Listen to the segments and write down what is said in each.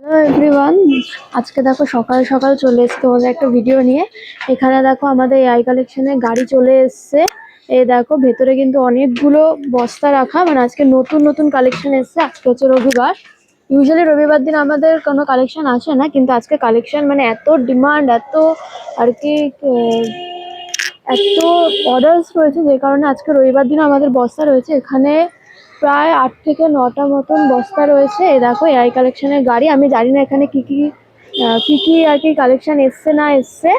Hello everyone, আজকে দেখো সকাল সকাল চলে এসেছে তোমাদের একটা ভিডিও নিয়ে। এখানে দেখো আমাদের এআই কালেকশনে গাড়ি চলে এসছে। এই দেখো ভেতরে কিন্তু অনেকগুলো বস্তা রাখা, মানে আজকে নতুন নতুন কালেকশন এসছে। আজকে হচ্ছে রবিবার। ইউজুয়ালি রবিবার দিন আমাদের কোনো কালেকশন আসে না, কিন্তু আজকে কালেকশন মানে এত ডিমান্ড, এত আর কি এত অর্ডারস রয়েছে, যে কারণে আজকে রবিবার দিন আমাদের বস্তা রয়েছে এখানে প্রায় 8 থেকে 9টা মতন বস্তা রয়েছে। এই দেখো এআই কালেকশনের গাড়ি। আমি জানি না এখানে কি কি আর কি কালেকশন এসছে না এসছে।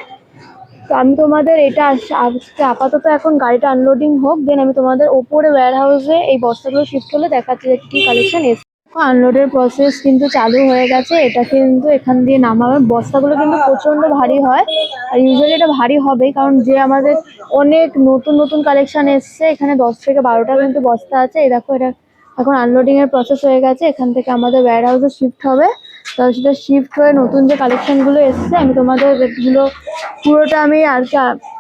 তো আমি তোমাদের এটা আজকে আপাতত এখন গাড়িটা আনলোডিং হোক, দেন আমি তোমাদের ওপরে ওয়্যার হাউসে এই বস্তাগুলো শিফট করলে দেখাচ্ছি যে কি কালেকশন এসছে। আনলোডের প্রসেস কিন্তু চালু হয়ে গেছে। এটা কিন্তু এখান দিয়ে নামাবে। বস্তাগুলো কিন্তু প্রচন্ড ভারী হয়, আর ইউজুয়ালি এটা ভারী হবেই, কারণ যে আমাদের অনেক নতুন নতুন কালেকশন এসছে। এখানে 10 থেকে 12টা কিন্তু বস্তা আছে। এই দেখো এটা এখন আনলোডিং এর প্রসেস হয়ে গেছে। এখান থেকে আমাদের ওয়্যার হাউসে শিফট হবে। তো সেটা শিফট হয়ে নতুন যে কালেকশনগুলো এসছে আমি তোমাদের এগুলো পুরোটা আমি আর কি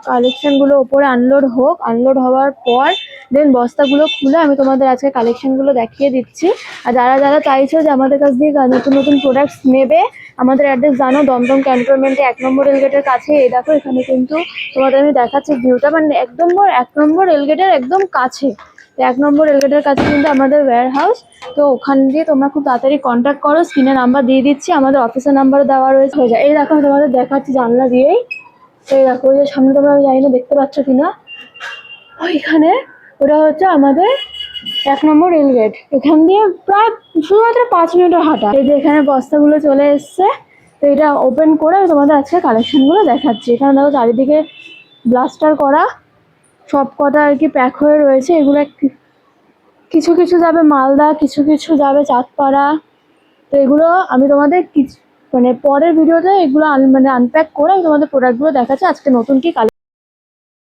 কালেকশনগুলো ওপরে আনলোড হোক, আনলোড হওয়ার পর দেন বস্তাগুলো খুলে আমি তোমাদের আজকে কালেকশনগুলো দেখিয়ে দিচ্ছি। আর যারা যারা চাইছো যে আমাদের কাছ দিয়ে নতুন নতুন প্রোডাক্টস নেবে, আমাদের অ্যাড্রেস জানো, দমদম ক্যান্টনমেন্টে 1 নম্বর রেলগেটের কাছে। এই দেখো এখানে কিন্তু তোমাদের আমি দেখাচ্ছি ভিউটা, মানে একদম 1 নম্বর রেলগেটের একদম কাছে। 1 নম্বর রেলগেটের কাছে কিন্তু আমাদের ওয়্যার হাউস। তো ওখান দিয়ে তোমরা খুব তাড়াতাড়ি কন্ট্যাক্ট করো, স্ক্রিনে নাম্বার দিয়ে দিচ্ছি, আমাদের অফিসের নাম্বারও দেওয়া রয়েছে। হয়ে যায়। এই দেখো আমি তোমাদের দেখাচ্ছি জানলা দিয়েই। এই দেখো ওই যে সামনে, তোমরা আমি জানি না দেখতে পাচ্ছ কিনা, ওইখানে ওটা হচ্ছে আমাদের 1 নম্বর রেলগেট। এখান দিয়ে প্রায় শুধুমাত্র 5 মিনিটের হাঁটা। এই যে এখানে বস্তাগুলো চলে এসছে। তো এটা ওপেন করে আমি তোমাদের আজকে কালেকশনগুলো দেখাচ্ছি। এখানে দেখো চারিদিকে ব্লাস্টার করা সব কটা আর কি প্যাক হয়ে রয়েছে। এগুলো কিছু কিছু যাবে মালদা, কিছু কিছু যাবে চাঁদপাড়া। তো এগুলো আমি তোমাদের কিছু মানে পরের ভিডিওতে এগুলো মানে আনপ্যাক করে আমি তোমাদের প্রোডাক্টগুলো দেখাচ্ছি আজকে নতুন কি কালেকশন।